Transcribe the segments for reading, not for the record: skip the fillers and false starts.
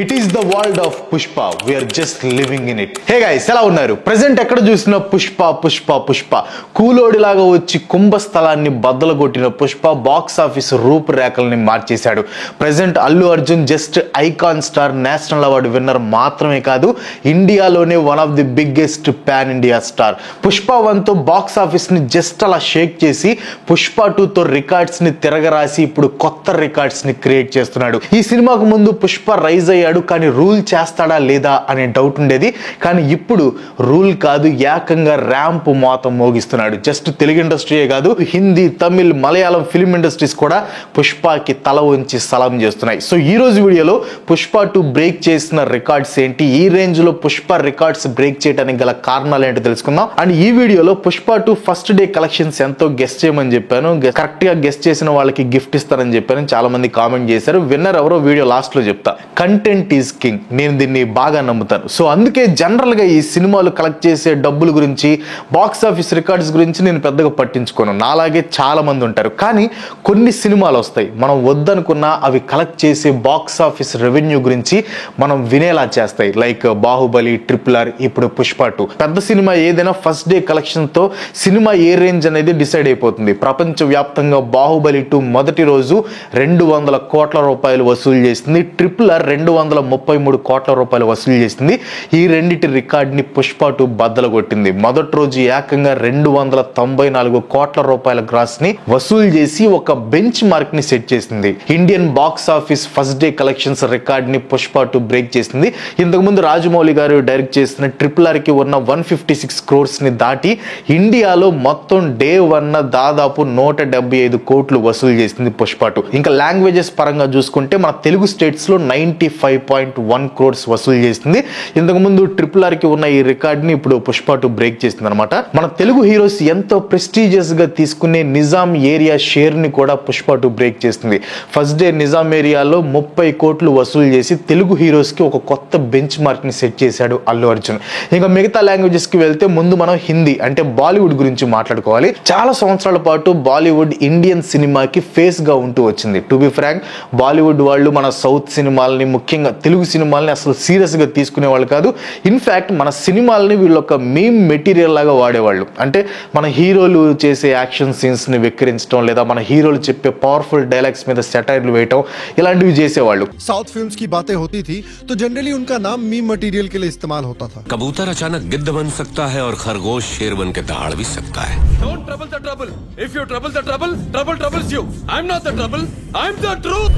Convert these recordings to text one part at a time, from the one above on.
It is the world of Pushpa. We are just living in it. Hey guys, ఎలా ఉన్నారు? Present ఎక్కడ చూసినా పుష్ప కూలోడిలాగా వచ్చి కుంభస్థలాన్ని బద్దలగొట్టిన పుష్ప బాక్స్ ఆఫీస్ రూపురేఖల్ని మార్చేశాడు. Present Allu Arjun just icon star, national award winner మాత్రమే కాదు, ఇండియాలోనే one of the biggest pan India star. Pushpa 1తో బాక్స్ ఆఫీస్ ని జస్ట్ అలా షేక్ చేసి పుష్ప 2తో రికార్డ్స్ ని తిరగరాసి ఇప్పుడు కొత్త రికార్డ్స్ ని క్రియేట్ చేస్తున్నాడు. ఈ సినిమాకు ముందు పుష్ప రైజ్ అయ్యాడు, కానీ రూల్ చేస్తాడా లేదా అనే డౌట్ ఉండేది. కానీ ఇప్పుడు రూల్ కాదు, ఏకంగా ర్యాంప్ మోతం మోగిస్తున్నాడు. జస్ట్ తెలుగు ఇండస్ట్రీయే కాదు, హిందీ, తమిళ్, మలయాళం ఫిల్మ్ ఇండస్ట్రీస్ కూడా పుష్పకి తల వంచి సలాం చేస్తున్నాయి. సో ఈ రోజు వీడియోలో పుష్ప 2 బ్రేక్ చేసిన రికార్డ్స్ ఏంటి, ఈ రేంజ్ లో పుష్ప రికార్డ్స్ బ్రేక్ చేయడానికి గల కారణాలు ఏంటో తెలుసుకుందాం. అండ్ ఈ వీడియోలో పుష్ప 2 ఫస్ట్ డే కలెక్షన్స్ ఎంతో గెస్ట్ చేయమని చెప్పాను. కరెక్ట్ గా గెస్ట్ చేసిన వాళ్ళకి గిఫ్ట్ ఇస్తానని చెప్పాను. చాలా మంది కామెంట్ చేశారు. విన్నర్ ఎవరో వీడియో లాస్ట్ లో చెప్తా. కంటెంట్ ఈజ్ కింగ్, నేను దీన్ని బాగా నమ్ముతాను. సో అందుకే జనరల్ గా ఈ సినిమాలు కలెక్ట్ చేసే డబ్బుల గురించి, బాక్స్ ఆఫీస్ రికార్డ్స్ గురించి నేను పెద్దగా పట్టించుకోను. నాలాగే చాలా మంది ఉంటారు. కానీ కొన్ని సినిమాలు వస్తాయి, మనం వద్దనుకున్నా అవి కలెక్ట్ చేసే బాక్స్ ఆఫీస్ రెవెన్యూ గురించి మనం వినేలా చేస్తాయి. లైక్ బాహుబలి, RRR, ఇప్పుడు పుష్ప 2. పెద్ద సినిమా ఏదైనా ఫస్ట్ డే కలెక్షన్ తో సినిమా ఏ రేంజ్ అనేది డిసైడ్ అయిపోతుంది. ప్రపంచ వ్యాప్తంగా బాహుబలి 2 మొదటి రోజు 200 కోట్ల రూపాయలు వసూలు చేసింది. RRR 233 కోట్ల రూపాయలు వసూలు చేసింది. ఈ రెండిటి రికార్డ్ ని పుష్ప 2 బద్దలు కొట్టింది. మొదటి రోజు ఏకంగా 294 కోట్ల రూపాయల గ్రాస్ ని వసూలు చేసి ఒక బెంచ్ మార్క్ ని సెట్ చేసింది. Indian box office first day collections record ని పుష్ప 2 బ్రేక్ చేసింది. ఇంతకు ముందు రాజమౌళి గారు డైరెక్ట్ చేసిన RRR కి ఉన్న 156 క్రోర్స్ ని దాటి ఇండియాలో మొత్తం డే 1 దాదాపు 175 కోట్లు వసూలు చేసింది పుష్ప 2. ఇంకా లాంగ్వేజెస్ పరంగా చూసుకుంటే మన తెలుగు స్టేట్స్ లో 95.1 క్రోర్స్ వసూలు చేసింది. ఇంతకు ముందు RRR కి ఉన్న ఈ రికార్డ్ ని ఇప్పుడు పుష్ప 2 బ్రేక్ చేసింది అనమాట. మన తెలుగు హీరోస్ ఎంతో ప్రెస్టీజియస్ గా తీసుకునే నిజాం ఏరియా షేర్ ని కూడా పుష్ప 2 బ్రేక్ చేస్తుంది. ఫస్ట్ డే నిజాం ఏరియాలో 30 కోట్లు వసూలు చేసి తెలుగు హీరోస్ కి ఒక కొత్త బెంచ్ మార్క్ ని సెట్ చేశాడు అల్లు అర్జున్. ఇంకా మిగతా లాంగ్వేజెస్ కి వెళ్తే ముందు మనం హిందీ అంటే బాలీవుడ్ గురించి మాట్లాడుకోవాలి. చాలా సంవత్సరాల పాటు బాలీవుడ్ ఇండియన్ సినిమాకి ఫేస్ గా ఉంటూ వచ్చింది. టు బి ఫ్రాంక్, బాలీవుడ్ వాళ్ళు మన సౌత్ సినిమాలని, ముఖ్యంగా తెలుగు సినిమాలని అసలు సీరియస్ గా తీసుకునే వాళ్ళు కాదు. ఇన్ఫాక్ట్ మన సినిమాలని వీళ్ళు ఒక మీమ్ మెటీరియల్ లాగా వాడేవాళ్ళు. అంటే మన హీరోలు చేసే యాక్షన్ సీన్స్ ని వెక్కిరించడం, లేదా మన హీరోలు చెప్పే పవర్ఫుల్ డైలాగ్స్ మీద సెటైర్లు వేయటం, ఇలాంటివి చేసేవాళ్ళు. साउथ फिल्म्स की बातें होती थी तो जनरली उनका नाम मीम मटेरियल के लिए इस्तेमाल होता था. कबूतर अचानक गिद्ध बन सकता है और खरगोश शेर बन के दहाड़ भी सकता है. Don't trouble the trouble. If you trouble the trouble, trouble troubles you. I'm not the trouble. I'm the truth.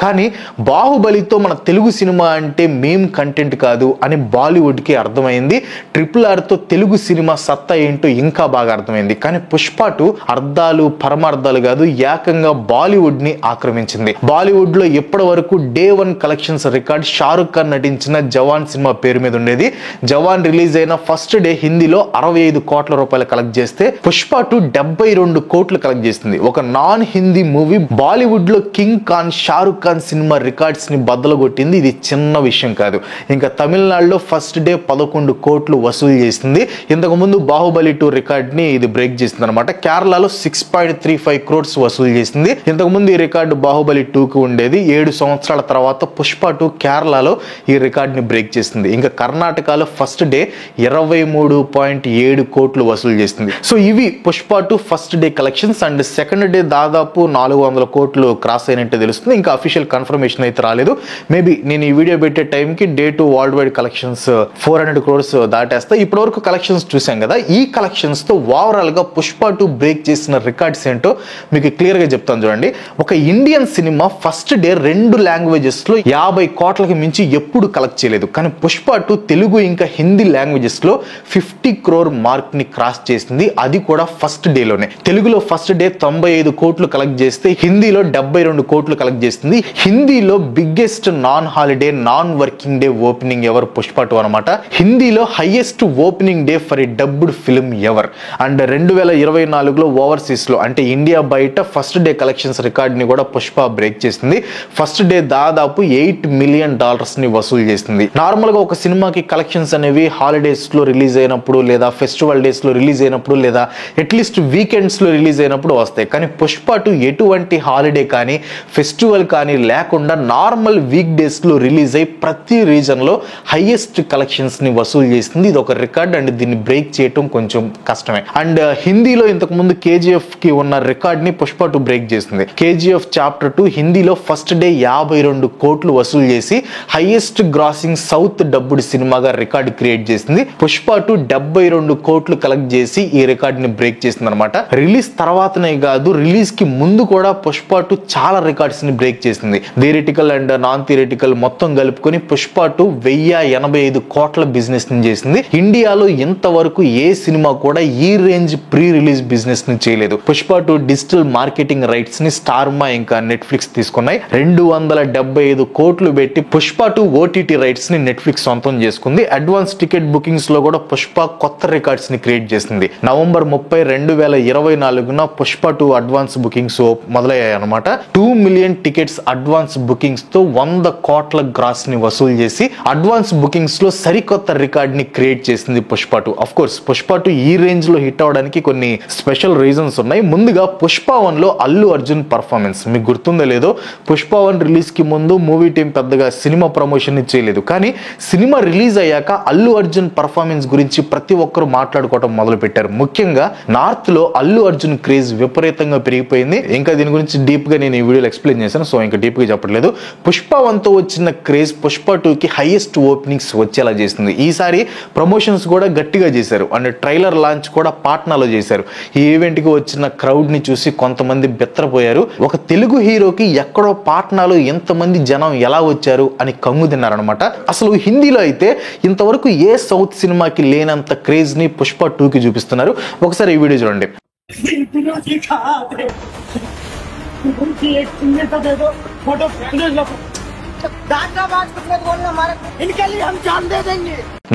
కానీ బాహుబలితో మన తెలుగు సినిమా అంటే మేం కంటెంట్ కాదు అని బాలీవుడ్ కి అర్థమైంది. RRR తో తెలుగు సినిమా సత్తా ఏంటో ఇంకా బాగా అర్థమైంది. కానీ పుష్ప 2 అర్థాలు పరమార్థాలు కాదు, ఏకంగా బాలీవుడ్ ని ఆక్రమించింది. బాలీవుడ్ లో ఇప్పటి వరకు day 1 collections record Shahrukh Khan నటించిన జవాన్ సినిమా పేరు మీద ఉండేది. జవాన్ రిలీజ్ అయిన ఫస్ట్ డే హిందీలో 65 కోట్ల రూపాయలు కలెక్ట్ చేస్తే పుష్ప 2 72 కోట్లు కలెక్ట్ చేసింది. ఒక నాన్ హిందీ మూవీ బాలీవుడ్ లో king Khan, Shahrukh cinema records ని బద్దలు కొట్టింది. ఇది చిన్న విషయం కాదు. ఇంకా తమిళనాడులో ఫస్ట్ డే 11 కోట్లు వసూలు చేసింది. ఇంతకు ముందు బాహుబలి 2 రికార్డ్ ని ఇది బ్రేక్ చేసింది అనమాట. కేరళలో 6.35 క్రోర్స్ వసూలు చేసింది. ఇంతకు ముందు ఈ రికార్డు బాహుబలి 2 కి ఉండేది. 7 సంవత్సరాల తర్వాత పుష్ప 2 కేరళలో ఈ రికార్డ్ ని బ్రేక్ చేసింది. ఇంకా కర్ణాటకలో ఫస్ట్ డే 23.7 కోట్లు వసూలు చేసింది. సో ఇవి Pushpa 2 first day collections. And second day దాదాపు 400 కోట్లు క్రాస్ అయినట్టు తెలుస్తుంది. ఇంకా అఫీషియల్ కన్ఫర్మేషన్ అయితే రాలేదు. మేబీ నేను ఈ వీడియో పెట్టే టైంకి day 2 world wide collections 400 crores దాటేస్తాయి. ఇప్పటి వరకు కలెక్షన్స్ చూసాం కదా. ఈ కలెక్షన్స్ తో ఓవరాల్ గా పుష్ప 2 బ్రేక్ చేసిన రికార్డ్స్ ఏంటో మీకు క్లియర్ గా చెప్తాను చూడండి. ఒక Indian cinema first day 2 languages లో 50 కోట్లకి మించి ఎప్పుడు కలెక్ట్ చేయలేదు. కానీ పుష్ప 2 తెలుగు ఇంకా హిందీ లాంగ్వేజెస్ లో 50 క్రోర్ మార్క్ ని క్రాస్ చేసింది. అది కూడా ఫస్ట్ డే లోనే. తెలుగులో ఫస్ట్ డే 95 కోట్లు కలెక్ట్ చేస్తే హిందీలో 72 కోట్లు కలెక్ట్ చేసింది. హిందీలో biggest non holiday non working day opening ever Pushpa 2 అనమాట. హిందీలో highest opening day for a dubbed film ever. And 2024లో ఓవర్సీస్ లో అంటే ఇండియా బయట ఫస్ట్ డే కలెక్షన్స్ రికార్డ్ ని కూడా పుష్ప బ్రేక్ చేసింది. ఫస్ట్ డే దాదాపు $8 మిలియన్ ని వసూలు చేసింది. నార్మల్ గా ఒక సినిమాకి కలెక్షన్స్ అనేవి హాలిడేస్ లో రిలీజ్ అయినప్పుడు లేదా ఫెస్టివల్ డేస్ లో రిలీజ్ అయినప్పుడు లేదా అట్లీస్ట్ వీకెండ్స్ లో రిలీజ్ అయినప్పుడు వస్తాయి. కానీ పుష్ప 2 ఎటువంటి హాలిడే కానీ ఫెస్టివల్ కానీ లేకుండా నార్మల్ వీక్ డేస్ లో రిలీజ్ అయి ప్రతి రీజన్ లో హైయెస్ట్ కలెక్షన్స్ ని వసూలు చేసింది. ఇది ఒక రికార్డ్ అండ్ దీన్ని బ్రేక్ చేయటం కొంచెం కష్టమే. అండ్ హిందీలో ఇంతకు ముందు కేజీఎఫ్ కి ఉన్న రికార్డ్ ని పుష్ప 2 బ్రేక్ చేసింది. కేజీఎఫ్ చాప్టర్ 2 హిందీలో ఫస్ట్ డే 52 కోట్లు వసూలు చేసి హైయెస్ట్ గ్రాసింగ్ సౌత్ డబ్బుడ్ సినిమాగా రికార్డ్ క్రియేట్ చేసింది. పుష్ప 2 72 కోట్లు కలెక్ట్ చేసి ఈ రికార్డ్ ని బ్రేక్ చేసింది అనమాట. రిలీజ్ తర్వాతనే కాదు, రిలీజ్ కి ముందు కూడా పుష్ప 2 చాలా రికార్డ్స్ ని బ్రేక్ చేసింది. థియరిటికల్ అండ్ నాన్ థియరిటికల్ మొత్తం కలుపుకొని పుష్ప 2 1085 కోట్ల బిజినెస్ ని చేసింది. ఇండియాలో ఇంతవరకు ఏ సినిమా కూడా ఈ రేంజ్ ప్రీ రిలీజ్ బిజినెస్ ని చేయలేదు. పుష్ప 2 డిజిటల్ మార్కెటింగ్ రైట్స్ ని స్టార్మా ఇంకా నెట్ఫ్లిక్స్ తీసుకున్నాయి. 275 కోట్లు పెట్టి పుష్ప 2 ఓటీటీ రైట్స్ ని నెట్ఫ్లిక్స్ సొంతం చేసుకుంది. అడ్వాన్స్ టికెట్ బుకింగ్స్ లో కూడా పుష్ప కొత్త రికార్డ్స్ ని క్రియేట్ చేసింది. నవంబర్ 30, 2024 పుష్ప 2 అడ్వాన్స్ బుకింగ్స్ మొదలయ్యాయి అనమాట. 2 మిలియన్ టికెట్స్ అడ్వాన్స్ బుకింగ్స్ తో 100 కోట్ల గ్రాస్ ని వసూలు చేసి అడ్వాన్స్ బుకింగ్స్ లో సరికొత్త రికార్డ్ ని క్రియేట్ చేసింది పుష్ప 2. ఆఫ్ కోర్స్ పుష్ప 2 ఈ రేంజ్ లో హిట్ అవడానికి కొన్ని స్పెషల్ రీజన్స్ ఉన్నాయి. ముందుగా పుష్ప 1 లో అల్లు అర్జున్ పర్ఫార్మెన్స్ మీకు గుర్తుందో లేదో, పుష్ప 1 రిలీజ్ కి ముందు మూవీ టీం పెద్దగా సినిమా ప్రమోషన్ చేయలేదు. కానీ సినిమా రిలీజ్ అయ్యాక అల్లు అర్జున్ పర్ఫార్మెన్స్ గురించి ప్రతి ఒక్కరు మాట్లాడుకోవడం మొదలు పెట్టారు. ముఖ్యంగా నార్త్ లో అల్లు అర్జున్ క్రేజ్ విపరీతంగా పెరిగిపోయింది. ఇంకా దీని గురించి డీప్ గా నేను ఈ వీడియోలో ఎక్స్ప్లెయిన్ చేశాను, సో ఇంకా డీప్ గా చెప్పట్లేదు. పుష్ప 1 తో వచ్చిన క్రేజ్ పుష్ప 2 కి హైయెస్ట్ ఓపెనింగ్స్ వచ్చేలా చేసింది. ఈసారి ప్రమోషన్స్ కూడా గట్టిగా చేశారు అండ్ ట్రైలర్ లాంచ్ కూడా పాట్నాలో చేశారు. ఈ ఈవెంట్ కి వచ్చిన క్రౌడ్ ని చూసి కొంతమంది బెత్తరపోయారు. ఒక తెలుగు హీరోకి ఎక్కడో పాట్నాలో ఎంతమంది జనం ఎలా వచ్చారు అని కంగు తిన్నారనమాట. అసలు హిందీలో అయితే ఇంతవరకు ఏ సౌత్ సినిమాకి లేనంత క్రేజ్ ని పుష్ప 2 కి చూపిస్తున్నారు. ఒకసారి ఈ వీడియో చూడండి.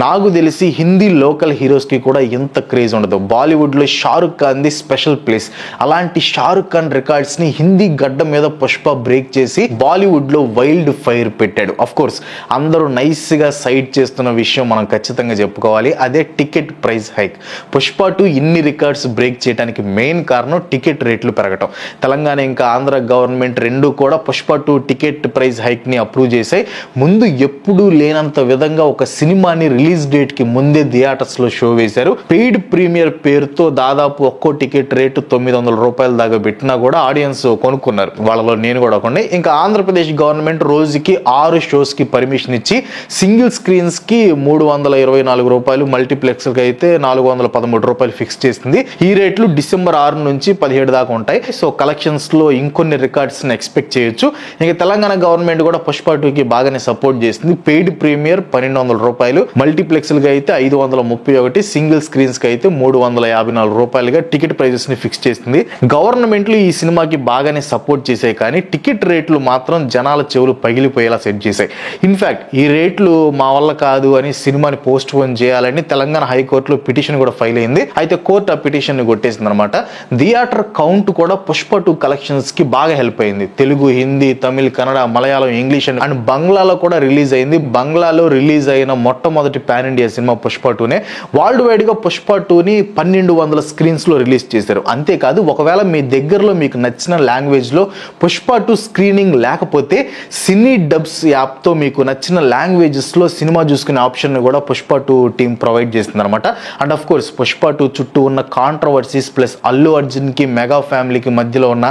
నాకు తెలిసి హిందీ లోకల్ హీరోస్ కి కూడా ఎంత క్రేజ్ ఉండదు. బాలీవుడ్ లో Shahrukh Khan the special place. అలాంటి షారుఖ్ ఖాన్ రికార్డ్స్ ని హిందీ గడ్డ మీద పుష్ప బ్రేక్ చేసి బాలీవుడ్ లో వైల్డ్ ఫైర్ పెట్టాడు. అఫ్ కోర్స్ అందరూ నైస్ గా సైడ్ చేస్తున్న విషయం మనం ఖచ్చితంగా చెప్పుకోవాలి, అదే టికెట్ ప్రైస్ హైక్. పుష్ప 2 ఇన్ని రికార్డ్స్ బ్రేక్ చేయడానికి మెయిన్ కారణం టికెట్ రేట్లు పెరగటం. తెలంగాణ ఇంకా ఆంధ్ర గవర్నమెంట్ రెండు కూడా పుష్ప 2 టికెట్ ప్రైస్ హైక్ ని అప్రూవ్ చేశాయి. ముందు ఎప్పుడూ లేనంత విధంగా ఒక సినిమాని రిలీజ్ డేట్ కి ముందే థియేటర్స్ లో షో వేశారు. పెయిడ్ ప్రీమియర్ పేరుతో దాదాపు ఒక్కో టికెట్ రేటు $900 దాకా పెట్టినా కూడా ఆడియన్స్ కొనుక్కున్నారు. వాళ్ళలో నేను కూడా కొన్ని. ఇంకా ఆంధ్రప్రదేశ్ గవర్నమెంట్ రోజుకి 6 షోస్ కి పర్మిషన్ ఇచ్చి సింగిల్ స్క్రీన్స్ కి $324, మల్టీప్లెక్స్ కి అయితే $413 ఫిక్స్ చేసింది. ఈ రేట్లు డిసెంబర్ 6 నుంచి 17 దాకా ఉంటాయి. సో కలెక్షన్స్ లో ఇంకొన్ని రికార్డ్స్ ని ఎక్స్పెక్ట్ చేయొచ్చు. ఇంకా తెలంగాణ గవర్నమెంట్ కూడా పుష్ప 2 కి బాగానే సపోర్ట్ చేసింది. పెయిడ్ ప్రీమియర్ $1200, మల్టీప్లెక్స్ కి అయితే 531, సింగిల్ స్క్రీన్స్ కి అయితే $354 టికెట్ ప్రైజెస్ ని ఫిక్స్ చేసింది. గవర్నమెంట్లు ఈ సినిమాకి బాగానే సపోర్ట్ చేశాయి, కానీ టికెట్ రేట్లు మాత్రం జనాల చెవులు పగిలిపోయేలా సెట్ చేశాయి. ఇన్ఫాక్ట్ ఈ రేట్లు మా వల్ల కాదు అని సినిమాని పోస్ట్ పోన్ చేయాలని తెలంగాణ హైకోర్టులో పిటిషన్ కూడా ఫైల్ అయింది. అయితే కోర్టు ఆ పిటిషన్ ని కొట్టేసింది అనమాట. థియేటర్ కౌంట్ కూడా పుష్ప 2 కలెక్షన్స్ కి బాగా హెల్ప్ అయింది. తెలుగు, హిందీ, తమిళ్, కన్నడ, మలయాళం, ఇంగ్లీష్ అండ్ బంగ్లాలో కూడా రిలీజ్ అయింది. బంగ్లాలో రిలీజ్ అయిన మొట్టమొదటి పాన్ ఇండియా సినిమా పుష్ప 2నే. వరల్డ్ వైడ్ గా పుష్ప 2ని 1200 స్క్రీన్స్ లో రిలీజ్ చేశారు. అంతేకాదు, ఒకవేళ మీ దగ్గరలో మీకు నచ్చిన లాంగ్వేజ్ లో పుష్ప 2 స్క్రీనింగ్ లేకపోతే సినీ డబ్స్ యాప్ తో మీకు నచ్చిన లాంగ్వేజెస్ లో సినిమా చూసుకునే ఆప్షన్ కూడా పుష్ప 2 టీమ్ ప్రొవైడ్ చేస్తుంది అనమాట. అండ్ ఆఫ్ కోర్స్ పుష్ప 2 చుట్టూ ఉన్న కాంట్రవర్సీస్ ప్లస్ అల్లు అర్జున్ కి మెగా ఫ్యామిలీకి మధ్యలో ఉన్న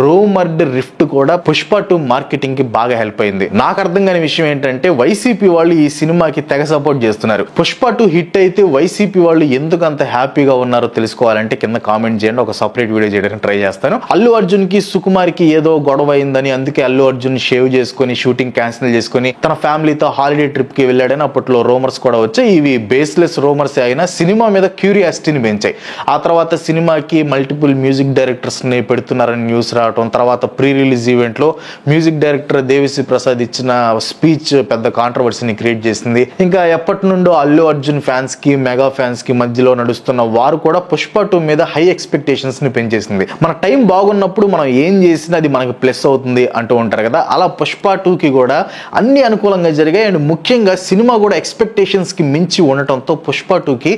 రూమర్డ్ రిఫ్ట్ కూడా పుష్ప 2 మార్కెటింగ్ కి బాగా హెల్ప్ అయింది. నాకు అర్థం కాని విషయం ఏంటంటే వైసీపీ వాళ్ళు ఈ సినిమాకి తెగ సపోర్ట్ చేస్తున్నారు. చేస్తున్నారు. పుష్ప 2 హిట్ అయితే వైసీపీ వాళ్ళు ఎందుకు అంత హ్యాపీగా ఉన్నారో తెలుసుకోవాలంటే కింద కామెంట్ చేయండి, ఒక సపరేట్ వీడియో చేయడానికి ట్రై చేస్తాను. అల్లు అర్జున్ కి సుకుమార్ కి ఏదో గొడవ అయిందని అందుకే అల్లు అర్జున్ షేవ్ చేసుకుని షూటింగ్ క్యాన్సిల్ చేసుకుని తన ఫ్యామిలీతో హాలిడే ట్రిప్ కి వెళ్ళాడని అప్పట్లో రూమర్స్ కూడా వచ్చాయి. ఇవి బేస్లెస్ రూమర్స్ అయినా సినిమా మీద క్యూరియాసిటీని పెంచాయి. ఆ తర్వాత సినిమాకి మల్టిపుల్ మ్యూజిక్ డైరెక్టర్స్ ని పెడుతున్నారని న్యూస్ రావడం, తర్వాత ప్రీ రిలీజ్ ఈవెంట్ లో మ్యూజిక్ డైరెక్టర్ దేవిశ్రీ ప్రసాద్ ఇచ్చిన స్పీచ్ పెద్ద కాంట్రవర్సీని క్రియేట్ చేసింది. ఇంకా ఎప్పటి నుండో అల్లు అర్జున్ ఫ్యాన్స్ కి మెగా ఫ్యాన్స్ కి మధ్యలో నడుస్తున్న వారు కూడా పుష్ప 2 మీద హై ఎక్స్పెక్టేషన్స్ ని పెంచేసింది. మన టైం బాగున్నప్పుడు మనం ఏం చేసినా అది మనకి ప్లస్ అవుతుంది అంటూ ఉంటారు కదా, అలా పుష్ప 2 కి కూడా అన్ని అనుకూలంగా జరిగాయి. అండ్ ముఖ్యంగా సినిమా కూడా ఎక్స్పెక్టేషన్స్ కి మించి ఉండటంతో పుష్ప 2 కి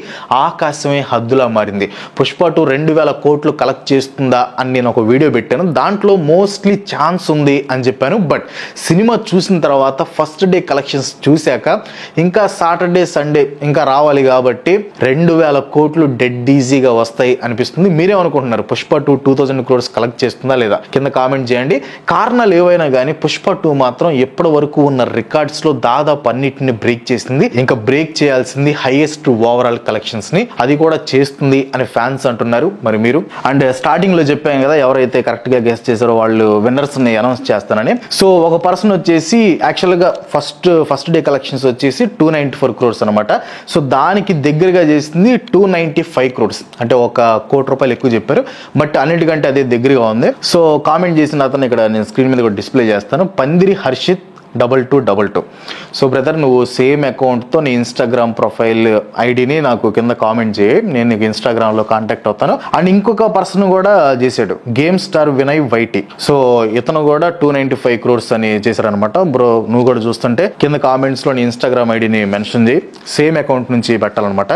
ఆకాశమే హద్దులా మారింది. పుష్ప 2 2,000 కోట్లు కలెక్ట్ చేస్తుందా అని నేను ఒక వీడియో పెట్టాను. దాంట్లో మోస్ట్లీ ఛాన్స్ ఉంది అని చెప్పాను. బట్ సినిమా చూసిన తర్వాత ఫస్ట్ డే కలెక్షన్స్ చూశాక ఇంకా సాటర్డే సండే ఇంకా రావాలి కాబట్టి 2,000 కోట్లు డెడ్ ఈజీగా వస్తాయి అనిపిస్తుంది. మీరేమనుకుంటున్నారు? పుష్ప 2 2,000 crores కలెక్ట్ చేస్తుందా లేదా? కింద కామెంట్ చేయండి. కారణాలు ఏవైనా కానీ పుష్ప 2 మాత్రం ఎప్పటి వరకు ఉన్న రికార్డ్స్ లో దాదాపు అన్నిటిని బ్రేక్ చేసింది. ఇంకా బ్రేక్ చేయాల్సింది హైయెస్ట్ ఓవరాల్ కలెక్షన్స్ ని, అది కూడా చేస్తుంది అని ఫ్యాన్స్ అంటున్నారు. మరి మీరు? అండ్ స్టార్టింగ్ లో చెప్పాను కదా, ఎవరైతే కరెక్ట్ గా గెస్ చేశారో వాళ్ళు విన్నర్స్ ని అనౌన్స్ చేస్తానని. సో ఒక పర్సన్ వచ్చేసి యాక్చువల్ గా ఫస్ట్ డే కలెక్షన్స్ వచ్చేసి 294 crores అనమాట. సో దానికి దగ్గరగా చేసింది 295 crores, అంటే 1 కోటి రూపాయలు ఎక్కువ చెప్పారు. బట్ అన్నిటికంటే అదే దగ్గరగా ఉంది. సో కామెంట్ చేసిన అతను ఇక్కడ నేను స్క్రీన్ మీద కూడా డిస్ప్లే చేస్తాను, పందిరి హర్షిత్ 2222. సో బ్రదర్, నువ్వు సేమ్ అకౌంట్తో నీ ఇన్స్టాగ్రామ్ ప్రొఫైల్ ఐడిని నాకు కింద కామెంట్ చేయి, నేను నీకు ఇన్స్టాగ్రామ్లో కాంటాక్ట్ అవుతాను. అండ్ ఇంకొక పర్సన్ కూడా చేశాడు, game star Vinay VT. So ఇతను కూడా 295 crores అని చేశారనమాట. బ్రో, నువ్వు కూడా చూస్తుంటే కింద కామెంట్స్లో నీ ఇన్స్టాగ్రామ్ ఐడిని మెన్షన్ చేయి, సేమ్ అకౌంట్ నుంచి పెట్టాలన్నమాట.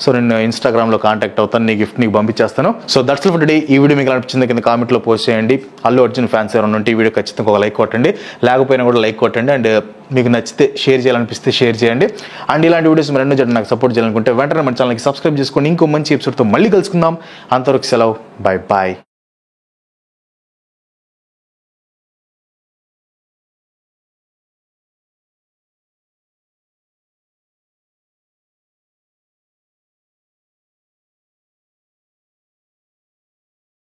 సో నేను ఇన్స్టాగ్రామ్లో కాంటాక్ట్ అవుతాను, నీ గిఫ్ట్ నీకు పంపించేస్తాను. So that's for today. ఈ వీడియో మీకు అనిపించింది కింద కామెంట్లో పోస్ట్ చేయండి. అల్లు అర్జున్ ఫ్యాన్స్ ఎవరైనా ఉంటే ఈ వీడియో ఖచ్చితంగా ఒక లైక్ కొట్టండి, లేకపోయినా కూడా లైక్ కొట్టండి. అండ్ మీకు నచ్చితే షేర్ చేయాలనిపిస్తే షేర్ చేయండి. అండ్ ఇలాంటి వీడియోస్ మరెన్నో చేయడం నాకు సపోర్ట్ చేయాలనుకుంటే వెంటనే మన ఛానల్కి సబ్స్క్రైబ్ చేసుకోండి. ఇంకో మంచి ఎపిసోడ్తో మళ్ళీ కలుసుకుందాం. అంతవరకు సెలవు, బాయ్ బాయ్.